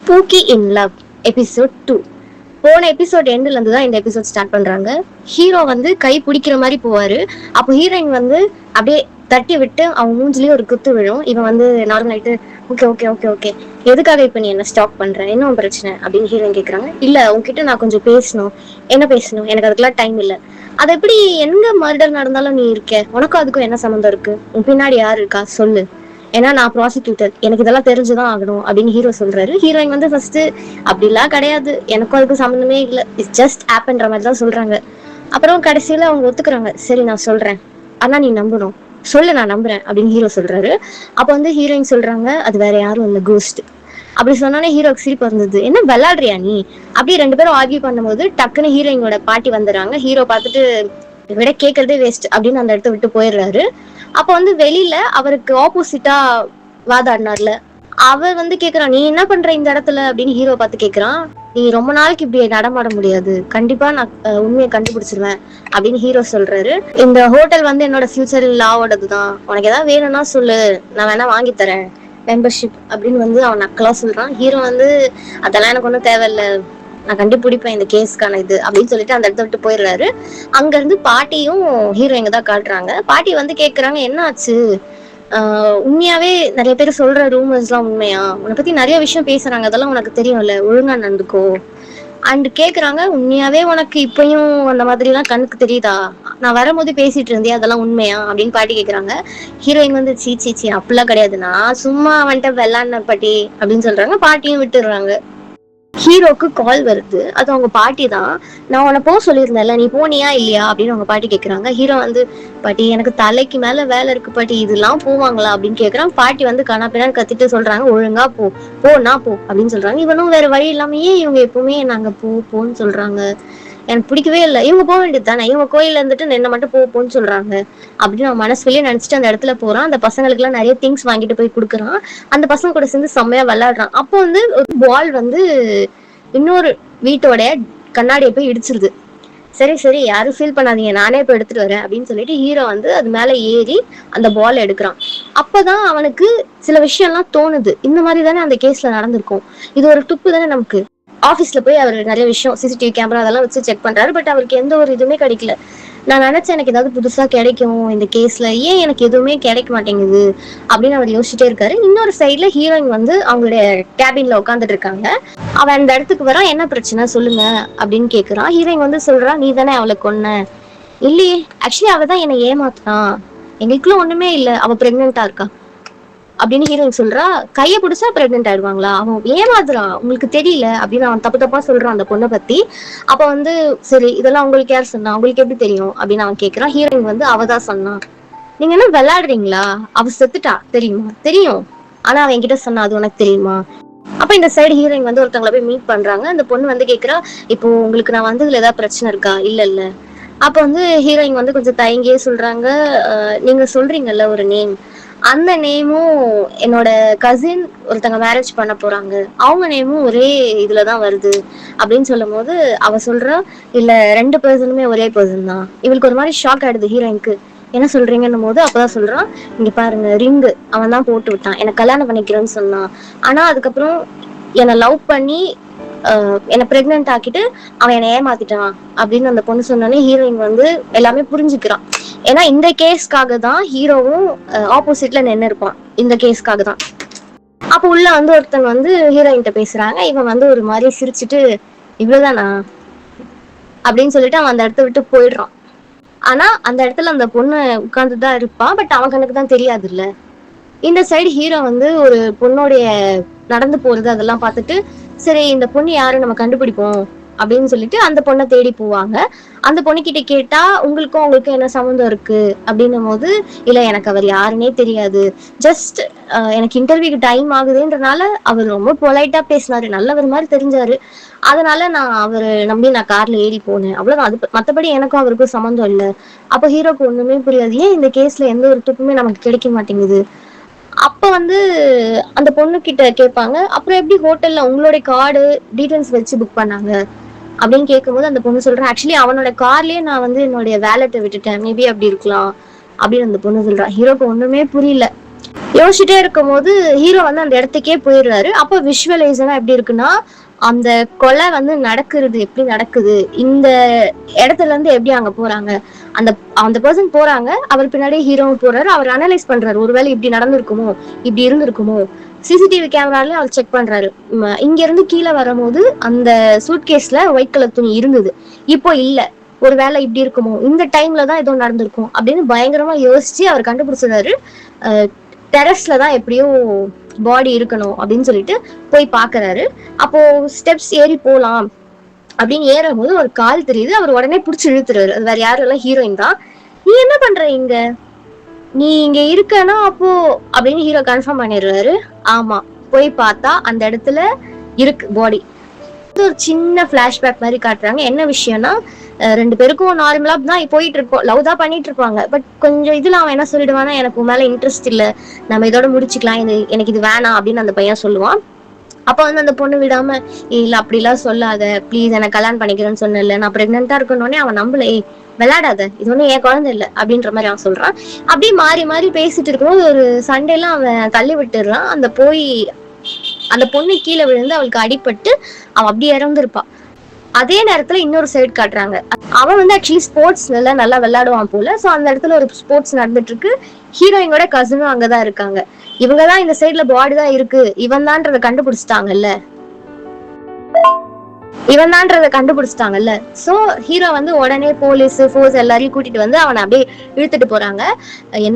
பூக்கி in love episode 2. போன episode எண்ட்ல இருந்து தான் இந்த எபிசோட் ஸ்டார்ட் பண்றாங்க. ஹீரோ வந்து கை பிடிக்கிற மாதிரி போவாரு. அப்போ ஹீரோயின் வந்து அப்படியே தட்டி விட்டு அவங்க மூஞ்சிலேயே ஒரு குத்து விழும். இவன் வந்து நார்மல் ஆயிட்டு ஓகே ஓகே ஓகே ஓகே எதுக்காக இப்ப நீ என்ன ஸ்டாப் பண்ற, என்ன பிரச்சனை அப்படின்னு ஹீரோயின் கேக்குறாங்க. இல்ல உங்ககிட்ட நான் கொஞ்சம் பேசணும். என்ன பேசணும், எனக்கு அதுக்கெல்லாம் டைம் இல்ல. அது எப்படி எங்க மர்டர் நடந்தாலும் நீ இருக்க, உனக்கும் அதுக்கும் என்ன சம்மந்தம் இருக்கு, உன் பின்னாடி யாரு இருக்கா சொல்லு, ஏன்னா நான் ப்ராசிக்யூட்டர், எனக்கு இதெல்லாம் தெரிஞ்சுதான் ஆகணும் அப்படின்னு ஹீரோ சொல்றாரு. ஹீரோயின் வந்து ஃபர்ஸ்ட் அப்படிலாம் கிடையாது, எனக்கும் அதுக்கு சம்மந்தமே இல்லை, இட்ஸ் ஜஸ்ட் ஆப்ன்ற மாதிரி தான் சொல்றாங்க. அப்புறம் கடைசியில அவங்க ஒத்துக்குறாங்க. சரி நான் சொல்றேன், ஆனா நீ நம்பணும், சொல்லு நான் நம்புறேன் அப்படின்னு ஹீரோ சொல்றாரு. அப்ப வந்து ஹீரோயின் சொல்றாங்க அது வேற யாரும் இல்ல, கோஸ்ட். அப்படி சொன்னோன்னே ஹீரோக்கு சிரிப்பு வந்தது. என்ன விளையாடுறியா நீ, அப்படி ரெண்டு பேரும் ஆர்கியூ பண்ணும்போது டக்குன்னு ஹீரோயினோட பாட்டி வந்துடுறாங்க. ஹீரோ பார்த்துட்டு விட கேட்கறதே வேஸ்ட் அப்படின்னு அந்த இடத்த விட்டு போயிடுறாரு. அப்ப வந்து வெளியில அவருக்கு ஆப்போசிட்டா வாதாடினார்ல, அவர் வந்து கேக்குறான் நீ என்ன பண்ற இந்த இடத்துல அப்படின்னு ஹீரோ பார்த்து கேக்குறான். நீ ரொம்ப நாளைக்கு இப்படி நடமாட முடியாது, கண்டிப்பா நான் உண்மையை கண்டுபிடிச்சிருவேன் அப்படின்னு ஹீரோ சொல்றாரு. இந்த ஹோட்டல் வந்து என்னோட ஃபியூச்சர் லாவோடதுதான், உனக்கு ஏதாவது வேணும்னா சொல்லு, நான் வேணா வாங்கி தரேன் மெம்பர்ஷிப் அப்படின்னு வந்து அவன் நக்கலா சொல்றான். ஹீரோ வந்து அதெல்லாம் எனக்கு ஒன்றும் தேவையில்லை, நான் கண்டுபிடிப்பேன் இந்த கேஸ்க்கான இது அப்படின்னு சொல்லிட்டு அந்த இடத்த விட்டு போயிடுறாரு. அங்க இருந்து பாட்டியும் ஹீரோயிங்க தான் காட்டுறாங்க. பாட்டி வந்து கேக்குறாங்க என்ன ஆச்சு, உண்மையாவே நிறைய பேர் சொல்ற ரூமர்ஸ் எல்லாம் உண்மையா, உன்னை பத்தி நிறைய விஷயம் பேசுறாங்க, அதெல்லாம் உனக்கு தெரியும்ல, ஒழுங்கா நடந்துக்கோ அண்ட் கேக்குறாங்க. உண்மையாவே உனக்கு இப்பயும் அந்த மாதிரி எல்லாம் கண்ணுக்கு தெரியுதா, நான் வரும்போது பேசிட்டு இருந்தேன் அதெல்லாம் உண்மையா அப்படின்னு பாட்டி கேக்குறாங்க. ஹீரோயின் வந்து சீ சீ சீ அப்படிலாம் கிடையாது, நான் சும்மா வந்துட்டு விளாட்ன பாட்டி அப்படின்னு சொல்றாங்க. பாட்டியும் விட்டுடுறாங்க. ஹீரோக்கு கால் வருது, அது அவங்க பாட்டி தான். நான் உன்னை போக சொல்லியிருந்தேன்ல, நீ போனியா இல்லையா அப்படின்னு அவங்க பாட்டி கேட்குறாங்க. ஹீரோ வந்து பாட்டி எனக்கு தலைக்கு மேல வேலை இருக்கு பாட்டி, இதெல்லாம் போவாங்களா அப்படின்னு கேட்குறான். பாட்டி வந்து கண்ணா பின்னாடி கத்திட்டு சொல்றாங்க ஒழுங்கா போ, போனா போ அப்படின்னு சொல்றாங்க. இவனும் வேற வழி இல்லாமயே இவங்க எப்பவுமே நாங்க போன்னு சொல்றாங்க, எனக்கு பிடிக்கவே இல்லை, இவங்க போக வேண்டியது தானே, இவங்க கோயில இருந்துட்டு என்ன மட்டும் போன்னு சொல்றாங்க அப்படின்னு அவன் மனசுலயே நினைச்சிட்டு அந்த இடத்துல போறான். அந்த பசங்களுக்கு எல்லாம் நிறைய திங்ஸ் வாங்கிட்டு போய் கொடுக்குறான். அந்த பசங்க கூட சேர்ந்து செம்மையா விளையாடுறான். அப்போ வந்து ஒரு பால் வந்து இன்னொரு வீட்டோட கண்ணாடியை போய் இடிச்சிருது. சரி சரி யாரும் ஃபீல் பண்ணாதீங்க, நானே போய் எடுத்துட்டு வரேன் அப்படின்னு சொல்லிட்டு ஹீரோ வந்து அது மேல ஏறி அந்த பால் எடுக்கிறான். அப்பதான் அவனுக்கு சில விஷயம்லாம் தோணுது, இந்த மாதிரி தானே அந்த கேஸ்ல நடந்திருக்கும், இது ஒரு துப்பு தானே நமக்கு. ஆஃபீஸ்ல போய் அவர் நிறைய விஷயம் சிசிடிவி கேமரா அதெல்லாம் வச்சு செக் பண்றாரு. பட் அவருக்கு எந்த ஒரு இதுவுமே கிடைக்கல. நான் நினைச்சேன் எனக்கு ஏதாவது புதுசா கிடைக்கும் இந்த கேஸ்ல, ஏன் எனக்கு எதுவுமே கிடைக்க மாட்டேங்குது அப்படின்னு அவர் யோசிச்சுட்டே இருக்காரு. இன்னொரு சைட்ல ஹீரோயின் வந்து அவங்களுடைய கேபின்ல உட்காந்துட்டு இருக்காங்க. அவன் அந்த இடத்துக்கு வரான். என்ன பிரச்சனை சொல்லுங்க அப்படின்னு கேக்குறான். ஹீரோயின் வந்து சொல்றான் நீ தானே அவளை கொன்ன. இல்லையே, ஆக்சுவலி அவ தான் என்னை ஏமாத்துறான், எங்களுக்குள்ள ஒண்ணுமே இல்ல, அவ பிரெக்னெண்டா இருக்கா அப்படின்னு ஹீரோயின் சொல்றா. கையை பிடிச்சா பிரெக்னென்ட் ஆயிடுவாங்களா, அவன் ஏமாத்துறான் உங்களுக்கு தெரியல அப்படின்னு அவன் தப்பு தப்பா சொல்றான் அந்த பொண்ணை பத்தி. அப்ப வந்து சரி இதெல்லாம் உங்களுக்கு யார் சொன்னா, உங்களுக்கு எப்படி தெரியும் அப்படின்னு அவன் கேட்கறான். ஹீரோயின் வந்து அவதான் சொன்னான். நீங்க என்ன விளையாடுறீங்களா, அவ செத்துட்டா தெரியுமா, தெரியும், ஆனா அவன் என்கிட்ட சொன்னா அது உனக்கு தெரியுமா. அப்ப இந்த சைடு ஹீரோயின் வந்து ஒருத்தவங்களை போய் மீட் பண்றாங்க. அந்த பொண்ணு வந்து கேக்குறா இப்போ உங்களுக்கு நான் வந்ததுல ஏதாவது பிரச்சனை இருக்கா. இல்ல இல்ல. அப்ப வந்து ஹீரோயின் வந்து கொஞ்சம் தயங்கியே சொல்றாங்க, நீங்க சொல்றீங்கல்ல ஒரு நேம், அந்த நேமும் என்னோட கசின் ஒருத்தங்க மேரேஜ் பண்ண போறாங்க, அவங்க நேமும் ஒரே இதுலதான் வருது அப்படின்னு சொல்லும் போது அவ சொல்றா இல்ல ரெண்டு பர்சனுமே ஒரே பர்சன் தான். இவளுக்கு ஒரு மாதிரி ஷாக் ஆயிடுது ஹீரோயினுக்கு, என்ன சொல்றீங்கன்னும் போது அப்பதான் சொல்றான் இங்க பாருங்க ரிங்கு அவன் தான் போட்டு விட்டான், எனக்கு கல்யாணம் பண்ணிக்கிறேன்னு சொன்னான், ஆனா அதுக்கப்புறம் என்னை லவ் பண்ணி என்னை பிரெக்னென்ட் ஆக்கிட்டு அவன் என்னை ஏமாத்திட்டான் அப்படின்னு அந்த பொண்ணு சொன்னோன்னே ஹீரோயின் வந்து எல்லாமே புரிஞ்சுக்கிறான். ஏன்னா இந்த கேஸ்க்காக தான் ஹீரோவும் ஆப்போசிட்ல நின்று இருப்பான், இந்த கேஸ்க்காக தான். அப்ப உள்ள வந்து ஒருத்தன் வந்து ஹீரோயின் பேசுறாங்க. இவன் வந்து ஒரு மாதிரி சிரிச்சுட்டு இவ்வளவுதானா அப்படின்னு சொல்லிட்டு அவன் அந்த இடத்த விட்டு போயிடுறான். ஆனா அந்த இடத்துல அந்த பொண்ணு உட்கார்ந்துதான் இருப்பான், பட் அவன் கணக்கு தான் தெரியாது இல்ல. இந்த சைடு ஹீரோ வந்து ஒரு பொண்ணுடைய நடந்து போறது அதெல்லாம் பார்த்துட்டு சரி இந்த பொண்ணு யாரு நம்ம கண்டுபிடிப்போம் அப்படின்னு சொல்லிட்டு அந்த பொண்ணை தேடி போவாங்க. அந்த பொண்ணுகிட்ட கேட்டா உங்களுக்கும் என்ன சம்மந்தம் இருக்கு அப்படின்னும் போது இல்ல எனக்கு அவர் யாருன்னே தெரியாது, ஜஸ்ட் எனக்கு இன்டர்வியூக்கு டைம் ஆகுதுன்றனால அவர் ரொம்ப பொலைட்டா பேசினாரு, நல்லவர் மாதிரி தெரிஞ்சாரு, அதனால நான் அவரை நம்பி நான் கார்ல ஏறி போனேன், அவ்வளவுதான், அது மத்தபடி எனக்கும் அவருக்கும் சம்மந்தம் இல்லை. அப்ப ஹீரோக்கு ஒண்ணுமே புரியாது, ஏன் இந்த கேஸ்ல எந்த ஒரு துப்புமே நமக்கு கிடைக்க மாட்டேங்குது. அப்ப வந்து அந்த பொண்ணு கிட்ட கேட்பாங்க அப்புறம் எப்படி ஹோட்டல்ல உங்களுடைய கார்டு டீடைல்ஸ் வச்சு புக் பண்ணாங்க அப்படின்னு கேட்கும்போது அந்த பொண்ணு சொல்றேன் ஆக்சுவலி அவனோட கார்லயே நான் வந்து என்னுடைய வேலெட்டை விட்டுட்டேன், மேபி அப்படி இருக்கலாம் அப்படின்னு அந்த பொண்ணு சொல்றான். ஹீரோக்கு ஒண்ணுமே புரியல. யோசிச்சுட்டே இருக்கும் போது ஹீரோ வந்து அந்த இடத்துக்கே போயிடுறாரு. அப்போ விஷுவலைசரா எப்படி இருக்குன்னா, அந்த கொலை வந்து நடக்கிறது எப்படி நடக்குது, இந்த இடத்துல இருந்து எப்படி அங்க போறாங்க, அந்த அந்த பர்சன் போறாங்க, அவர் பின்னாடியே ஹீரோவும் போறாரு. அவர் அனலைஸ் பண்றாரு, ஒருவேளை இப்படி நடந்திருக்குமோ, இப்படி இருந்திருக்குமோ. சிசிடிவி கேமராலயும் அவர் செக் பண்றாரு. இங்க இருந்து கீழே வரும்போது அந்த சூட்கேஸ்ல ஒயிட் கலர் துணி இருந்தது, இப்போ இல்ல, ஒருவேளை இப்படி இருக்குமோ, இந்த டைம்ல தான் ஏதோ நடந்திருக்கும் அப்படின்னு பயங்கரமா யோசிச்சு அவர் கண்டுபிடிச்சிடாரு. டெரஸ்ல தான் எப்படியோ பாடி இருக்கணும் அப்படின்னு சொல்லிட்டு போய் பாக்குறாரு. அப்போ ஸ்டெப்ஸ் ஏறி போலாம் அப்படின்னு ஏறும் போது ஒரு கால் தெரியுது. அவர் உடனே புடிச்சு இழுத்துறாரு. அது வேற யாரும் இல்ல, ஹீரோயின் தான். நீ என்ன பண்ற இங்க, நீ இங்க இருக்கனா அப்போ அப்படின்னு ஹீரோ கன்ஃபார்ம் பண்ணிடுறாரு. ஆமா, போய் பார்த்தா அந்த இடத்துல இருக்கு பாடி. ஒரு சின்ன பிளாஷ்பேக் மாதிரி காட்டுறாங்க. என்ன விஷயம்னா, ரெண்டு பேருக்கும் நார்மலா தான் போயிட்டு இருக்கோம், லவ் தான் பண்ணிட்டு இருப்பாங்க. பட் கொஞ்சம் இதுல அவன் என்ன சொல்லிடுவானா, எனக்கு உன் மேல இன்ட்ரெஸ்ட் இல்ல, நம்ம இதோட முடிச்சுக்கலாம், எனக்கு இது வேணாம் அப்படின்னு அந்த பையன் சொல்லுவான். அப்ப வந்து அந்த பொண்ணு விடாம, இல்ல அப்படிலாம் சொல்லாத ப்ளீஸ், எனக்கு கல்யாணம் பண்ணிக்கிறேன்னு சொன்னேன்ல, நான் பிரெக்னெண்டா இருக்கணும்னே அவன் நம்பல. விளையாடாத, இது ஒண்ணு என் குழந்தை இல்ல அப்படின்ற மாதிரி அவன் சொல்றான். அப்படியே மாறி மாறி பேசிட்டு இருக்கும்போது ஒரு சண்டையெல்லாம் அவன் தள்ளி விட்டுறான். அந்த பொண்ணு கீழே விழுந்து அவளுக்கு அடிபட்டு அவன் அப்படியே இறந்துருப்பா. அதே நேரத்துல இன்னொரு சைடு காட்டுறாங்க. அவன் வந்து ஆக்சுவலி ஸ்போர்ட்ஸ் நல்லா விளையாடுவான் போல. சோ அந்த இடத்துல ஒரு ஸ்போர்ட்ஸ் நடந்துட்டு இருக்கு. ஹீரோயினோட கசினும் அங்கதான் இருக்காங்க. இவங்கதான் இந்த சைடுல பாடி தான் இருக்கு, இவன் தான்றத கண்டுபிடிச்சிட்டாங்கல்ல. சோ ஹீரோ வந்து உடனே போலீஸ் ஃபோர்ஸ் எல்லாரையும் கூட்டிட்டு வந்து அவனை அப்படியே இழுத்துட்டு போறாங்க.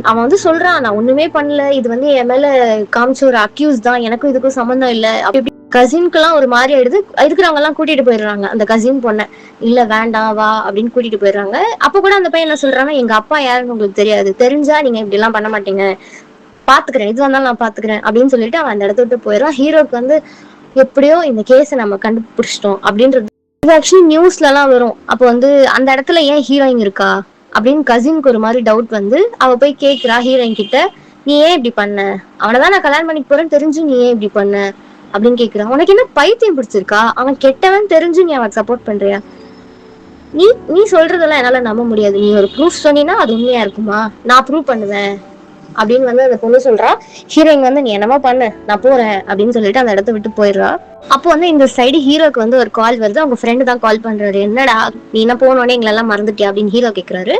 அவன் வந்து சொல்றான், நான் ஒண்ணுமே பண்ணல, இது வந்து என் மேல காமிச்ச ஒரு அக்யூஸ் தான், எனக்கும் இதுக்கும் சம்பந்தம் இல்ல. அப்படி கசின்க்கு எல்லாம் ஒரு மாதிரி ஆயிடுது. இருக்கிறவங்க எல்லாம் கூட்டிட்டு போயிடுறாங்க அந்த கசின் பொண்ண. இல்ல வேண்டாம் வா அப்படின்னு கூட்டிட்டு போயிடுறாங்க. அப்ப கூட அந்த பையன் என்ன சொல்றான்னா, எங்க அப்பா யாருன்னு உங்களுக்கு தெரியாது, தெரிஞ்சா நீங்க இப்படி எல்லாம் பண்ண மாட்டீங்க, பாத்துக்கிறேன், இது வந்தாலும் நான் பாத்துக்கிறேன் அப்படின்னு சொல்லிட்டு அவன் அந்த இடத்த விட்டு போயிடுறான். ஹீரோக்கு வந்து எப்படியோ இந்த கேஸை நம்ம கண்டுபிடிச்சிட்டோம் அப்படின்றது இது ஆக்சுவலி நியூஸ்ல எல்லாம் வரும். அப்போ வந்து அந்த இடத்துல ஏன் ஹீரோயின் இருக்கா அப்படின்னு கசினுக்கு ஒரு மாதிரி டவுட் வந்து அவ போய் கேக்குறா ஹீரோயின் கிட்ட, நீ ஏன் இப்படி பண்ண, அவனதான் நான் கல்யாணம் பண்ணிட்டு போறேன்னு தெரிஞ்சு நீ ஏன் இப்படி பண்ண அப்படின்னு கேக்குறான். உனக்கு என்ன பைத்தியம் பிடிச்சிருக்கா, அவன் கெட்டவன் தெரிஞ்சு நீ அவன் சப்போர்ட் பண்றியா, நீ நீ சொல்றதெல்லாம் என்னால நம்ப முடியாது, நீ ஒரு ப்ரூஃப் சொன்னீன்னா அது உண்மையா இருக்குமா, நான் ப்ரூவ் பண்ணுவேன் அப்படின்னு வந்து அந்த பொண்ணு சொல்றா. ஹீரோயின் வந்து நீ என்னமா பண்ணு, நான் போறேன் அப்படின்னு சொல்லிட்டு அந்த இடத்த விட்டு போயிடுறா. அப்போ வந்து இந்த சைடு ஹீரோக்கு வந்து ஒரு கால் வருது. அவங்க ஃப்ரெண்டு தான் கால் பண்றாரு. என்னடா நீ என்ன போனோடனே எங்களை எல்லாம் மறந்துட்டியா அப்படின்னு ஹீரோ கேக்குறாரு.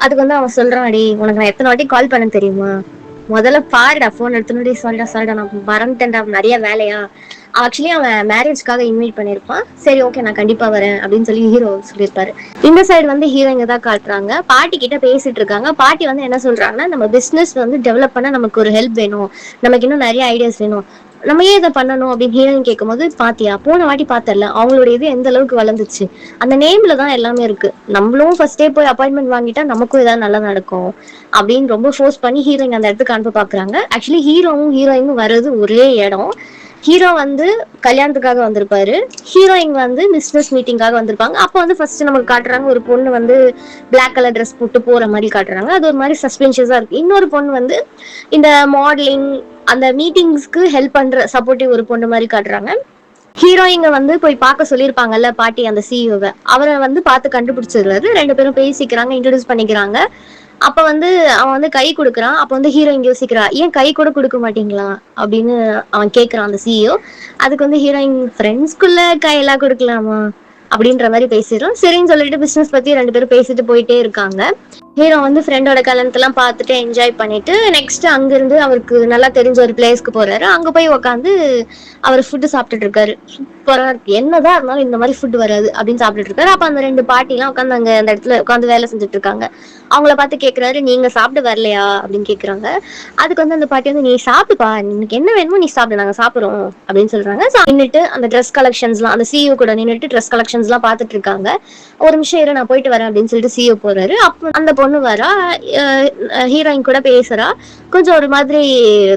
அதுக்கு வந்து அவன் சொல்றான், அடி உனக்கு நான் எத்தனை வாட்டி கால் பண்ண தெரியுமா, முதல்ல பாருடா போன் எடுத்துனே, சொல்லிடா நான் மறந்துட்டேன்டா, நிறைய வேலையா. ஆக்சுவலி அவன் மேரேஜ்க்காக இன்வைட் பண்ணிருப்பான். சரி ஓகே நான் கண்டிப்பா வரேன் அப்படின்னு சொல்லி ஹீரோ சொல்லியிருப்பாரு. இந்த சைடு வந்து ஹீரோயிங்க தான் காட்டுறாங்க. பாட்டி கிட்ட பேசிட்டு இருக்காங்க. பாட்டி வந்து என்ன சொல்றாங்கன்னா, நம்ம பிசினஸ் வந்து டெவலப் பண்ண நமக்கு ஒரு ஹெல்ப் வேணும், நமக்கு இன்னும் நிறைய ஐடியாஸ் வேணும், நம்ம ஏன் இதை பண்ணணும் அப்படின்னு ஹீரோயின் கேட்கும்போது, பாத்தியா போன வாட்டி பார்த்தல அவங்களோட இது எந்த அளவுக்கு வளர்ந்துச்சு, அந்த நேம்ல தான் எல்லாமே இருக்கு, நம்மளும் ஃபர்ஸ்டே போய் அப்பாயின்மெண்ட் வாங்கிட்டா நமக்கும் ஏதாவது நல்லா நடக்கும் அப்படின்னு ரொம்ப ஃபோர்ஸ் பண்ணி ஹீரோயின் அந்த இடத்துக்கு அனுப்ப பாக்குறாங்க. ஆக்சுவலி ஹீரோவும் ஹீரோயினும் வர்றது ஒரே இடம். ஹீரோ வந்து கல்யாணத்துக்காக வந்திருப்பாரு, ஹீரோயின் வந்து பிசினஸ் மீட்டிங்காக வந்திருப்பாங்க. அப்போ வந்து ஃபர்ஸ்ட் நமக்கு காட்டுறாங்க ஒரு பொண்ணு வந்து பிளாக் கலர் ட்ரெஸ் போட்டு போற மாதிரி காட்டுறாங்க. அது ஒரு மாதிரி சஸ்பென்ஷியஸா இருக்கு. இன்னொரு பொண்ணு வந்து இந்த மாடலிங் அந்த மீட்டிங்ஸ்க்கு ஹெல்ப் பண்ற சப்போர்ட்டிவ் ஒரு பொண்ணு மாதிரி காட்டுறாங்க. ஹீரோயிங்க வந்து போய் பார்க்க சொல்லியிருப்பாங்கல்ல பாட்டி அந்த சிஇஓவை, அவரை வந்து பார்த்து கண்டுபிடிச்சிடுறாரு. ரெண்டு பேரும் பேசிக்கிறாங்க, இன்ட்ரடியூஸ் பண்ணிக்கிறாங்க. அப்ப வந்து அவன் வந்து கை கொடுக்குறான். அப்ப வந்து ஹீரோயின் யோசிக்கிறா, ஏன் கை கூட கொடுக்க மாட்டீங்களா அப்படின்னு அவன் கேட்கறான் அந்த சிஇஓ. அதுக்கு வந்து ஹீரோயின், ஃப்ரெண்ட்ஸ்குள்ள கையெல்லாம் கொடுக்கலாமா அப்படின்ற மாதிரி பேசிடுறோம். சரின்னு சொல்லிட்டு பிசினஸ் பத்தி ரெண்டு பேரும் பேசிட்டு போயிட்டே இருக்காங்க. ஹீரோ வந்து ஃப்ரெண்டோட கல்யாணத்தெல்லாம் பார்த்துட்டு என்ஜாய் பண்ணிட்டு நெக்ஸ்ட் அங்கிருந்து அவருக்கு நல்லா தெரிஞ்ச ஒரு பிளேஸ்க்கு போறாரு. அங்க போய் உட்காந்து அவர் ஃபுட்டு சாப்பிட்டுட்டு இருக்காரு. சூப்பரா இருக்கு, என்னதான் இருந்தாலும் இந்த மாதிரி ஃபுட் வராது அப்படின்னு சாப்பிட்டுட்டு இருக்காரு. அப்ப அந்த ரெண்டு பாட்டி எல்லாம் உட்காந்து அங்க அந்த இடத்துல உட்காந்து வேலை செஞ்சுட்டு இருக்காங்க. அவங்கள பார்த்து கேக்குறாரு, நீங்க சாப்பிட்டு வரலையா அப்படின்னு கேக்குறாங்க. அதுக்கு வந்து அந்த பாட்டி வந்து, நீ சாப்பிட்டுப்பா, எனக்கு என்ன வேணுமோ நீ சாப்பிடு, நாங்க சாப்பிடுறோம் அப்படின்னு சொல்றாங்க. நின்னுட்டு அந்த ட்ரெஸ் கலெக்ஷன்ஸ் எல்லாம் அந்த சிஇஓ கூட நின்னுட்டு ட்ரெஸ் கலெக்ஷன்ஸ் எல்லாம் பாத்துட்டு இருக்காங்க. ஒரு நிமிஷம் இரு நான் போயிட்டு வரேன் அப்படின்னு சொல்லிட்டு சிஇஓ போறாரு. அப்ப அந்த பொண்ணு வரா, ஹீரோயின் கூட பேசுறா. கொஞ்சம் ஒரு மாதிரி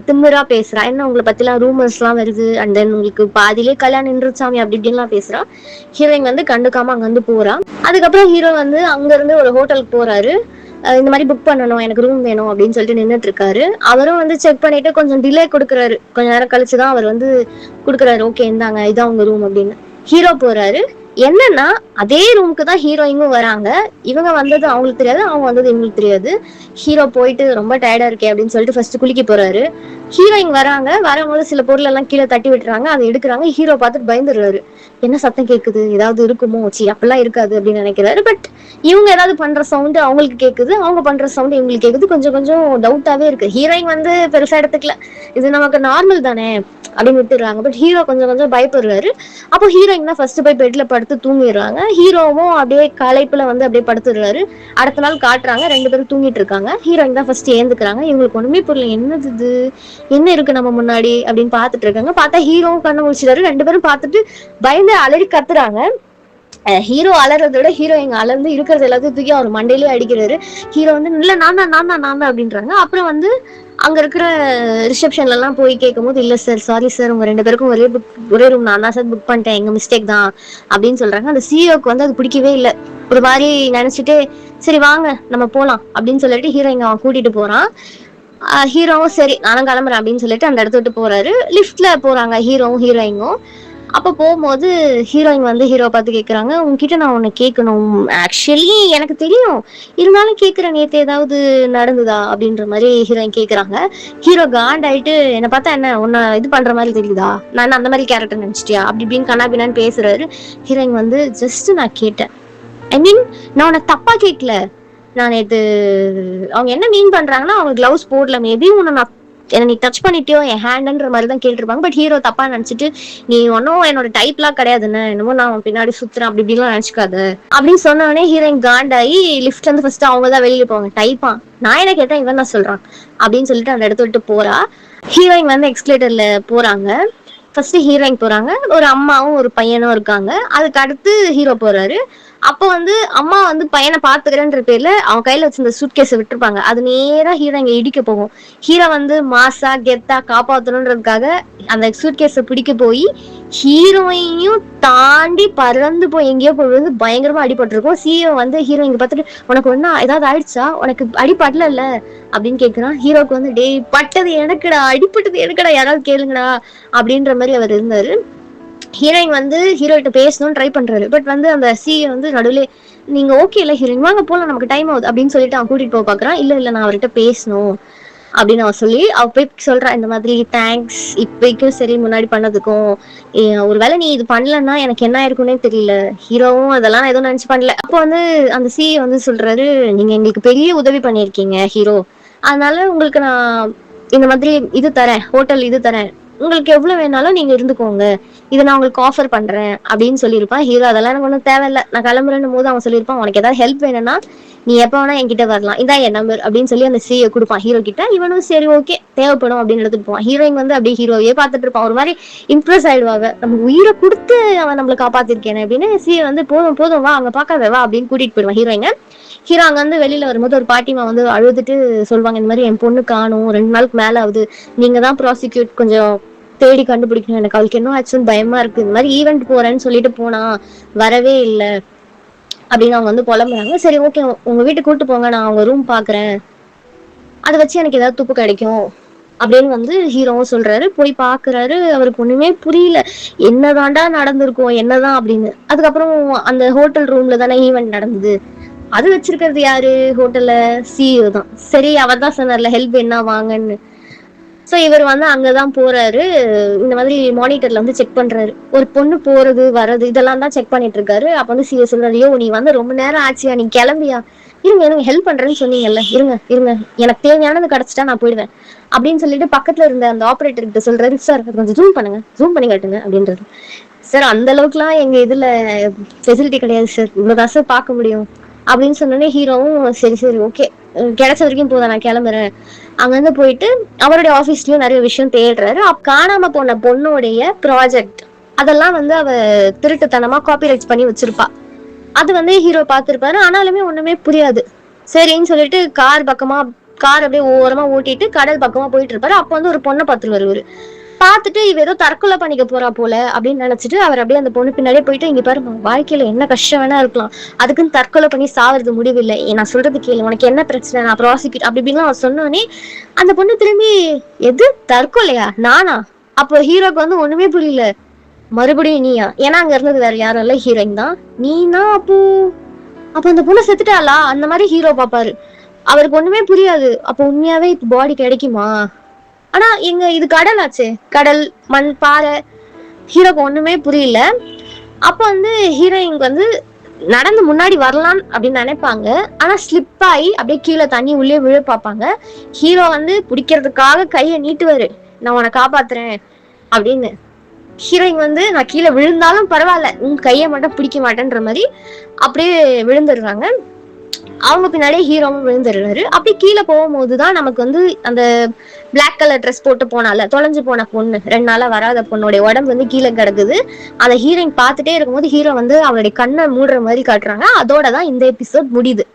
திமிரா பேசுறா. என்ன உங்களை பத்தி எல்லாம் ரூமர்ஸ் எல்லாம் வருது, அண்ட் தென் உங்களுக்கு பாதியிலே கல்யாணம் நின்றுச்சாமி அப்படி இப்படின்லாம் பேசுறா. ஹீரோயின் வந்து கண்டுக்காம அங்க வந்து போறா. அதுக்கப்புறம் ஹீரோ வந்து அங்க இருந்து ஒரு ஹோட்டலுக்கு போறாரு. இந்த மாதிரி புக் பண்ணணும், எனக்கு ரூம் வேணும் அப்படின்னு சொல்லிட்டு நின்றுட்டு இருக்காரு. அவரும் வந்து செக் பண்ணிட்டு கொஞ்சம் டிலே கொடுக்குறாரு. கொஞ்ச நேரம் கழிச்சுதான் அவர் வந்து கொடுக்குறாரு, ஓகே இந்தாங்க இதான் உங்க ரூம் அப்படின்னு. ஹீரோ போறாரு. என்னன்னா அதே ரூமுக்கு தான் ஹீரோயினும் வராங்க. இவங்க வந்தது அவங்களுக்கு தெரியாது, அவங்க வந்தது இவங்களுக்கு தெரியாது. ஹீரோ போயிட்டு ரொம்ப டயர்டா இருக்கே அப்படின்னு சொல்லிட்டு ஃபர்ஸ்ட் குளிக்க போறாரு. ஹீரோயின் வராங்க, வரும்போது சில பொருள் எல்லாம் கீழே தட்டி விட்டுறாங்க, அதை எடுக்கிறாங்க. ஹீரோ பார்த்துட்டு பயந்துடுறாரு. என்ன சத்தம் கேட்குது, ஏதாவது இருக்குமோ, சி அப்பெல்லாம் இருக்காது அப்படின்னு நினைக்கிறாரு. பட் இவங்க ஏதாவது பண்ற சவுண்டு அவங்களுக்கு கேட்குது, அவங்க பண்ற சவுண்டு இவங்களுக்கு கேட்குது. கொஞ்சம் கொஞ்சம் டவுட்டாவே இருக்கு. ஹீரோயின் வந்து பெருசா எடுத்துக்கல, இது நமக்கு நார்மல் தானே அப்படின்னு விட்டுறாங்க. பட் ஹீரோ கொஞ்சம் கொஞ்சம் பயப்படுறாரு. அப்போ ஹீரோயின் தான் ஃபர்ஸ்ட் போய் பெட்ல படுத்து தூங்கிடுறாங்க. ஹீரோவும் அப்படியே களைப்புல வந்து அப்படியே படுத்துடுறாரு. அடுத்த நாள் காட்டுறாங்க, 2 பேரும் தூங்கிட்டு இருக்காங்க. ஹீரோயின் தான் ஃபர்ஸ்ட் ஏந்துக்கிறாங்க. இவங்களுக்கு ஒண்ணுமே புரியல, என்னது இது, என்ன இருக்கு நம்ம முன்னாடி அப்படின்னு பாத்துட்டு இருக்காங்க. பார்த்தா ஹீரோவும் கண்ணு முடிச்சிட்டாரு. 2 பேரும் பார்த்துட்டு பயந்து அலறி கத்துறாங்க. ஹீரோ அலறதை விட ஹீரோயின் அலர்ந்து இருக்கிறது எல்லாத்தையும் தூக்கி அவர் மண்டையிலேயே அடிக்கிறாரு. ஹீரோ வந்து இல்ல நான் தான் அப்படின்றாங்க. அப்புறம் வந்து அங்க இருக்கிற ரிசப்ஷன்ல எல்லாம் போய் கேட்கும் போது, இல்ல சார், சாரி சார், உங்க 2 பேருக்கும் ஒரே ரூம் நான் தான் சார் புக் பண்ணிட்டேன், எங்க மிஸ்டேக் தான் அப்படின்னு சொல்றாங்க. அந்த சிஇஓக்கு வந்து அது பிடிக்கவே இல்லை. ஒரு மாதிரி நினைச்சிட்டு, சரி வாங்க நம்ம போலாம் அப்படின்னு சொல்லிட்டு ஹீரோயின் அவன் கூட்டிட்டு போறான். ஹீரோவும் சரி நானும் கிளம்புறேன் அப்படின்னு சொல்லிட்டு அந்த இடத்த விட்டு போறாரு. லிஃப்ட்ல போறாங்க ஹீரோவும் ஹீரோயினும். அப்ப போகும்போது ஹீரோயின் வந்து ஹீரோ பார்த்து கேக்குறாங்க, உங்ககிட்ட நான் ஒண்ணு கேட்கணும், ஆக்சுவலி எனக்கு தெரியும், இருந்தாலும் கேக்குறேன், நேத்து ஏதாவது நடந்ததா அப்படின்ற மாதிரி ஹீரோயின் கேக்குறாங்க. ஹீரோ காண்டாயிட்டு, என்ன பார்த்தா என்ன உன்னை இது பண்ற மாதிரி தெரியுதா, நான் அந்த மாதிரி கேரக்டர் நினைச்சிட்டியா அப்படி இப்படின்னு கண்ணாபின்னான்னு பேசுறாரு. ஹீரோயின் வந்து ஜஸ்ட் நான் கேட்டேன், ஐ மீன் நான் உன்னை தப்பா கேட்கல, நான் நேத்து அவங்க என்ன மீன் பண்றாங்கன்னா அவங்க கிளவுஸ் போடல, மேபி உன்னை நான் என்ன நீ டச் பண்ணிட்டியோ என் ஹேண்ட்ன்ற மாதிரி தான் கேட்டிருப்பாங்க. பட் ஹீரோ தப்பா நினைச்சிட்டு, நீ ஒன்னும் என்னோட டைப்லாம் கிடையாதுன்னு, என்னமோ நான் பின்னாடி சுத்துறேன் அப்படி இப்படிலாம் நினைச்சுக்காத அப்படின்னு சொன்னோடனே ஹீரோயின் காண்டாயி லிஃப்ட் வந்து ஃபர்ஸ்ட் அவங்க தான் வெளியே போவாங்க. டைப்பா நான் என்ன கேட்டேன், இவன் தான் சொல்றான் அப்படின்னு சொல்லிட்டு அந்த இடத்த விட்டு போறா. ஹீரோயின் வந்து எக்ஸ்கலேட்டர்ல போறாங்க. ஃபர்ஸ்ட் ஹீரோயின் போறாங்க, ஒரு அம்மாவும் ஒரு பையனும் இருக்காங்க. அதுக்கு அடுத்து ஹீரோ போறாரு. அப்போ வந்து அம்மா வந்து பையனை பாத்துக்கிறேன்ற பேர்ல அவன் கையில வச்சிருந்த சூட் கேஸை விட்டுருப்பாங்க. அது நேரா ஹீரோ இங்க இடிக்க போகும். ஹீரோ வந்து மாசா கெத்தா காப்பாத்தணுன்றதுக்காக அந்த சூட் கேஸை பிடிக்க போய் ஹீரோயினையும் தாண்டி பறந்து போய் எங்கேயோ போய் வந்து பயங்கரமா அடிபட்டிருக்கும். சிஇஓ வந்து ஹீரோயிங்க பார்த்துட்டு, உனக்கு ஒன்னா ஏதாவது ஆயிடுச்சா, உனக்கு அடிபடல இல்ல அப்படின்னு கேக்குறான். ஹீரோக்கு வந்து, டேய் பட்டது எனக்குடா, அடிப்பட்டது எனக்குடா, யாராவது கேளுங்கடா அப்படின்ற மாதிரி அவர் இருந்தாரு. ஹீரோயின் வந்து ஹீரோ கிட்ட பேசணும்னு ட்ரை பண்றாரு. பட் வந்து அந்த சிஏ வந்து நடுவில், நீங்க ஓகே இல்ல ஹீரோயின், வாங்க போலாம் நமக்கு டைம் ஆகுது அப்படின்னு சொல்லிட்டு அவன் கூட்டிட்டு போக பாக்குறான். இல்ல நான் அவர்கிட்ட பேசணும் அப்படின்னு அவன் சொல்லி அவ போய் சொல்றான், இந்த மாதிரி தேங்க்ஸ் இப்பைக்கும் சரி முன்னாடி பண்ணதுக்கும், ஒருவேளை நீ இது பண்ணலன்னா எனக்கு என்ன இருக்குன்னே தெரியல. ஹீரோவும் அதெல்லாம் எதுவும் நினைச்சு பண்ணல. அப்போ வந்து அந்த சிஏ வந்து சொல்றாரு, நீங்க எங்களுக்கு பெரிய உதவி பண்ணிருக்கீங்க ஹீரோ, அதனால உங்களுக்கு நான் இந்த மாதிரி இது தரேன், ஹோட்டல் இது தரேன், உங்களுக்கு எவ்வளவு வேணாலும் நீங்க இருந்துக்கோங்க, இதை நான் உங்களுக்கு ஆஃபர் பண்றேன் அப்படின்னு சொல்லியிருப்பான். ஹீரோ அதெல்லாம் எனக்கு ஒன்றும் தேவையில்லை, நான் கிளம்புறேன்னு போது அவன் சொல்லியிருப்பான், உனக்கு ஏதாவது ஹெல்ப் வேணும்னா நீ எப்ப வேணா என்கிட்ட வரலாம், இதான் என் நம்பர் அப்படின்னு சொல்லி அந்த சிஏ கொடுப்பான் ஹீரோ கிட்ட. இவனும் சரி ஓகே தேவைப்படும் அப்படின்னு எடுத்துட்டு போவான். ஹீரோயின் வந்து அப்படியே ஹீரோவே பார்த்துட்டு இருப்பான். ஒரு மாதிரி இம்ப்ரெஸ் ஆயிடுவாங்க, நம்ம உயிரை கொடுத்து அவன் நம்மளை காப்பாத்திருக்கேன் அப்படின்னு. சிஏ வந்து போதும் போதும் வா அங்க பாக்காத வா அப்படின்னு கூட்டிட்டு போயிடுவான் ஹீரோயிங்க. ஹீரோ அங்க வந்து வெளியில வரும்போது ஒரு பாட்டிமா வந்து அழுதுட்டு சொல்லுவாங்க, இந்த மாதிரி என் பொண்ணு காணும், 2 நாளுக்கு மேல ஆகுது, நீங்க தான் ப்ராசிக்யூட் கொஞ்சம் தேடி கண்டுபிடிக்கணும், எனக்கு அவளுக்கு என்ன ஆச்சுன்னு பயமா இருக்கு, இந்த மாதிரி ஈவெண்ட் போறேன்னு சொல்லிட்டு போனா வரவே இல்லை அப்படின்னு அவங்க வந்து புலம்புறாங்க. சரி ஓகே உங்க வீட்டுக்கு கூட்டு போங்க, நான் அவங்க ரூம் பாக்குறேன், அதை வச்சு எனக்கு ஏதாவது துப்பு கிடைக்கும் அப்படின்னு வந்து ஹீரோவும் சொல்றாரு. போய் பாக்குறாரு, அவருக்கு ஒண்ணுமே புரியல, என்னதான்டா நடந்திருக்கும் என்னதான் அப்படின்னு. அதுக்கப்புறம் அந்த ஹோட்டல் ரூம்ல தானே ஈவெண்ட் நடந்தது, அது வச்சிருக்கிறது யாரு ஹோட்டல்ல, சிஇஓ தான். சரி அவர் தான் சொன்னார்ல ஹெல்ப் என்ன வாங்கன்னு. சோ இவர் வந்து அங்கதான் போறாரு. இந்த மாதிரி மானிட்டர்ல வந்து செக் பண்றாரு, ஒரு பொண்ணு போறது வர்றது இதெல்லாம் தான் செக் பண்ணிட்டு இருக்காரு. அப்ப வந்து சிஏ சொல்றாரு, யோ நீ வந்து ரொம்ப நேரம் ஆச்சியா, நீ கிளம்பியா, இருங்க எனக்கு ஹெல்ப் பண்றேன்னு சொன்னீங்கல்ல, இருங்க இருங்க எனக்கு தேவையானது கிடைச்சிட்டா நான் போயிடுவேன் அப்படின்னு சொல்லிட்டு பக்கத்துல இருந்த அந்த ஆபரேட்டர் கிட்ட சொல்றாரு, சார் கொஞ்சம் ஜூம் பண்ணுங்க, ஜூம் பண்ணி காட்டுங்க அப்படின்றது. சார் அந்த அளவுக்குலாம் எங்க இதுல ஃபெசிலிட்டி கிடையாது சார், இவ்வளவுதான் சார் பார்க்க முடியும் அப்படின்னு சொன்னோடனே ஹீரோவும் சரி சரி ஓகே கிடைச்ச வரைக்கும் போதா நான் கிளம்புறேன். அங்கிருந்து போயிட்டு அவருடைய ஆபீஸ்லயும் நிறைய விஷயம் தேடுறாரு. காணாம போன பொண்ணுடைய ப்ராஜெக்ட் அதெல்லாம் வந்து அவ திருட்டுத்தனமா காப்பிரைட்ஸ் பண்ணி வச்சிருப்பா. அது வந்து ஹீரோ பார்த்திருப்பாரு. ஆனாலுமே ஒண்ணுமே புரியாது. சரின்னு சொல்லிட்டு கார் அப்படியே ஓரமா ஓட்டிட்டு கடல் பக்கமா போயிட்டு இருப்பாரு. அப்ப வந்து ஒரு பொண்ணை பார்த்துருவாரு. இவரு பார்த்துட்டு இவ ஏதோ தற்கொலை பண்ணிக்க போறா போல அப்படின்னு நினைச்சிட்டு அவர் அப்படியே அந்த பொண்ணு பின்னாடியே போயிட்டு, இங்க பாரு வாழ்க்கையில என்ன கஷ்டம் வேணா இருக்கலாம், அதுக்குன்னு தற்கொலை பண்ணி சாவது முடிவில்லை, நான் சொல்றது கேளு, உனக்கு என்ன பிரச்சனை, நான் ப்ராசிக்யூட் அப்படி இப்படின்னு அவன் சொன்னோடனே அந்த பொண்ணு திரும்பி, எது தற்கொலையா நானா? அப்போ ஹீரோக்கு வந்து ஒண்ணுமே புரியல, மறுபடியும் நீயா? ஏன்னா அங்க இருந்தது வேற யாரும் இல்ல, ஹீரோயின் தான். நீனா அப்போ அப்ப அந்த பொண்ணு செத்துட்டாளா? அந்த மாதிரி ஹீரோ பாப்பாரு. அவருக்கு ஒண்ணுமே புரியாது. அப்ப உண்மையாவே இப்ப பாடி கிடைக்குமா? ஆனா எங்க இது கடல் ஆச்சே, கடல் மண் பாறை, ஹீரோக்கு ஒண்ணுமே புரியல. அப்ப வந்து ஹீரோயினுக்கு வந்து நடந்து முன்னாடி வரலாம் அப்படின்னு நினைப்பாங்க. ஆனா ஸ்லிப் ஆகி அப்படியே கீழே தண்ணி உள்ளே விழ பார்ப்பாங்க. ஹீரோ வந்து பிடிக்கிறதுக்காக கையை நீட்டுவாரு, நான் உன்னை காப்பாத்துறேன் அப்படின்னு. ஹீரோயின் வந்து நான் கீழே விழுந்தாலும் பரவாயில்ல, உங்க கையை மட்டும் பிடிக்க மாட்டேன்ற மாதிரி அப்படியே விழுந்துடுறாங்க. அவங்க பின்னாடியே ஹீரோவும் விழுந்துடுறாரு. அப்படி கீழே போகும்போதுதான் நமக்கு வந்து அந்த பிளாக் கலர் ட்ரெஸ் போட்டு போனால தொலைஞ்சு போன பொண்ணு, 2 நாளா வராத பொண்ணுடைய உடம்பு வந்து கீழே கிடக்குது. அந்த ஹீரோயின் பார்த்துட்டே இருக்கும்போது ஹீரோ வந்து அவளுடைய கண்ணை மூடுற மாதிரி காட்டுறாங்க. அதோட தான் இந்த எபிசோட் முடியுது.